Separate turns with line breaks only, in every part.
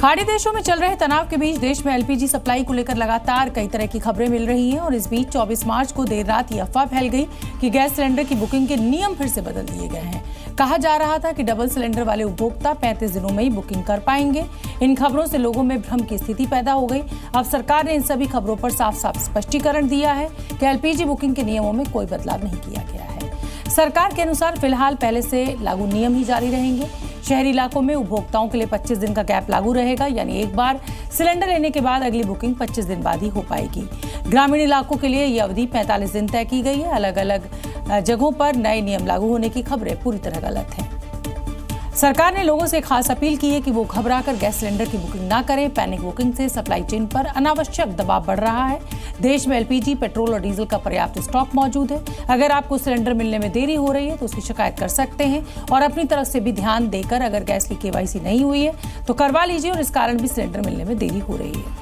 खाड़ी देशों में चल रहे तनाव के बीच देश में एलपीजी सप्लाई को लेकर लगातार कई तरह की खबरें मिल रही हैं और इस बीच 24 मार्च को देर रात ये अफवाह फैल गई कि गैस सिलेंडर की बुकिंग के नियम फिर से बदल दिए गए हैं। कहा जा रहा था कि डबल सिलेंडर वाले उपभोक्ता 35 दिनों में ही बुकिंग कर पाएंगे। इन खबरों से लोगों में भ्रम की स्थिति पैदा हो गई। अब सरकार ने इन सभी खबरों पर साफ साफ स्पष्टीकरण दिया है कि एलपीजी बुकिंग के नियमों में कोई बदलाव नहीं किया गया है। सरकार के अनुसार फिलहाल पहले से लागू नियम ही जारी रहेंगे। शहरी इलाकों में उपभोक्ताओं के लिए 25 दिन का गैप लागू रहेगा, यानी एक बार सिलेंडर लेने के बाद अगली बुकिंग 25 दिन बाद ही हो पाएगी। ग्रामीण इलाकों के लिए ये अवधि 45 दिन तय की गई है। अलग अलग जगहों पर नए नियम लागू होने की खबरें पूरी तरह गलत हैं। सरकार ने लोगों से खास अपील की है कि वो घबराकर गैस सिलेंडर की बुकिंग ना करें। पैनिक बुकिंग से सप्लाई चेन पर अनावश्यक दबाव बढ़ रहा है। देश में एलपीजी, पेट्रोल और डीजल का पर्याप्त स्टॉक मौजूद है। अगर आपको सिलेंडर मिलने में देरी हो रही है तो उसकी शिकायत कर सकते हैं और अपनी तरफ से भी ध्यान देकर अगर गैस की केवाईसी नहीं हुई है तो करवा लीजिए और इस कारण भी सिलेंडर मिलने में देरी हो रही है।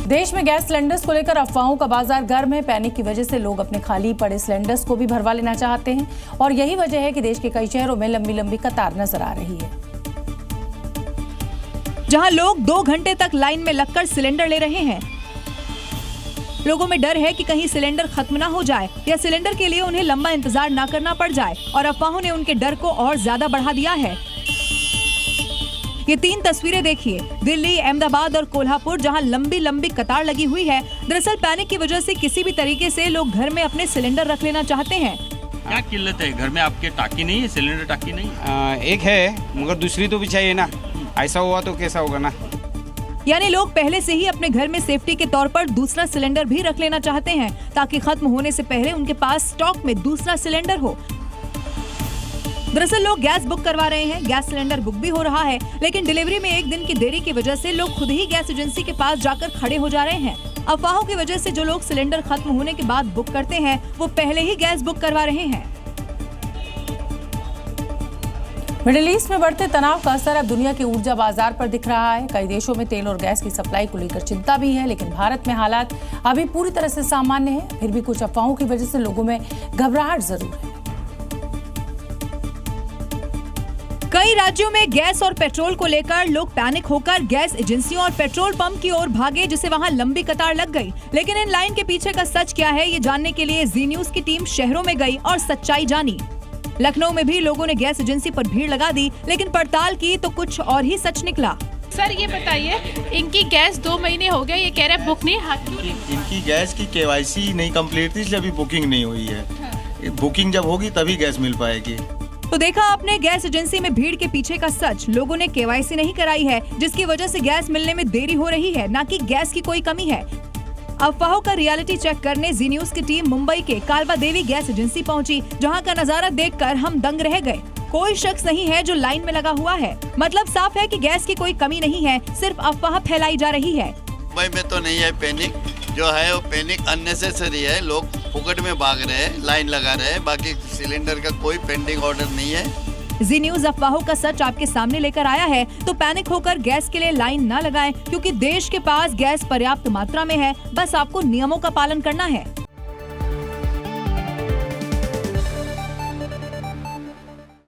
देश में गैस सिलेंडर्स को लेकर अफवाहों का बाजार गर्म है। पैनिक की वजह से लोग अपने खाली पड़े सिलेंडर्स को भी भरवा लेना चाहते हैं और यही वजह है कि देश के कई शहरों में लंबी लंबी कतार नजर आ रही है,
जहां लोग 2 घंटे तक लाइन में लगकर सिलेंडर ले रहे हैं। लोगों में डर है कि कहीं सिलेंडर खत्म ना हो जाए या सिलेंडर के लिए उन्हें लंबा इंतजार ना करना पड़ जाए और अफवाहों ने उनके डर को और ज्यादा बढ़ा दिया है। ये 3 तस्वीरें देखिए, दिल्ली, अहमदाबाद और कोल्हापुर, जहां लंबी लंबी कतार लगी हुई है। दरअसल पैनिक की वजह से किसी भी तरीके से लोग घर में अपने सिलेंडर रख लेना चाहते हैं।
क्या किल्लत है? घर में आपके टाकी नहीं है, सिलेंडर टाकी नहीं?
एक है, मगर दूसरी तो भी चाहिए ना। ऐसा हुआ तो कैसा होगा ना।
यानी लोग पहले से ही अपने घर में सेफ्टी के तौर पर दूसरा सिलेंडर भी रख लेना चाहते हैं ताकि खत्म होने से पहले उनके पास स्टॉक में दूसरा सिलेंडर हो। दरअसल लोग गैस बुक करवा रहे हैं, गैस सिलेंडर बुक भी हो रहा है, लेकिन डिलीवरी में 1 दिन की देरी की वजह से लोग खुद ही गैस एजेंसी के पास जाकर खड़े हो जा रहे हैं। अफवाहों की वजह से जो लोग सिलेंडर खत्म होने के बाद बुक करते हैं वो पहले ही गैस बुक करवा रहे हैं।
मिडिल ईस्ट में बढ़ते तनाव का असर अब दुनिया के ऊर्जा बाजार पर दिख रहा है। कई देशों में तेल और गैस की सप्लाई को लेकर चिंता भी है, लेकिन भारत में हालात अभी पूरी तरह से सामान्य है। फिर भी कुछ अफवाहों की वजह से लोगों में घबराहट जरूर है।
कई राज्यों में गैस और पेट्रोल को लेकर लोग पैनिक होकर गैस एजेंसियों और पेट्रोल पंप की ओर भागे, जिससे वहां लंबी कतार लग गई। लेकिन इन लाइन के पीछे का सच क्या है, ये जानने के लिए जी न्यूज की टीम शहरों में गई और सच्चाई जानी। लखनऊ में भी लोगों ने गैस एजेंसी पर भीड़ लगा दी, लेकिन पड़ताल की तो कुछ और ही सच निकला।
सर ये बताइए, इनकी गैस 2 महीने हो गए, ये कह रहे बुक नहीं है।
इनकी गैस की केवाईसी नहीं कंप्लीट थी, इसलिए अभी बुकिंग नहीं हुई है। बुकिंग जब होगी तभी गैस मिल पाएगी।
तो देखा आपने गैस एजेंसी में भीड़ के पीछे का सच। लोगों ने केवाईसी नहीं कराई है, जिसकी वजह से गैस मिलने में देरी हो रही है, न कि गैस की कोई कमी है। अफवाहों का रियलिटी चेक करने जी न्यूज की टीम मुंबई के कालवा देवी गैस एजेंसी पहुंची, जहां का नजारा देखकर हम दंग रह गए। कोई शख्स नहीं है जो लाइन में लगा हुआ है। मतलब साफ है कि गैस की कोई कमी नहीं है, सिर्फ अफवाह फैलाई जा रही है।
मुंबई में तो नहीं है पैनिक, जो है वो पैनिक अननेसेसरी है। लोग फुकट में भाग रहे हैं, लाइन लगा रहे हैं, बाकी सिलेंडर का कोई पेंडिंग ऑर्डर नहीं है।
जी न्यूज अफवाहों का सच आपके सामने लेकर आया है, तो पैनिक होकर गैस के लिए लाइन न लगाएं, क्योंकि देश के पास गैस पर्याप्त मात्रा में है। बस आपको नियमों का पालन करना है।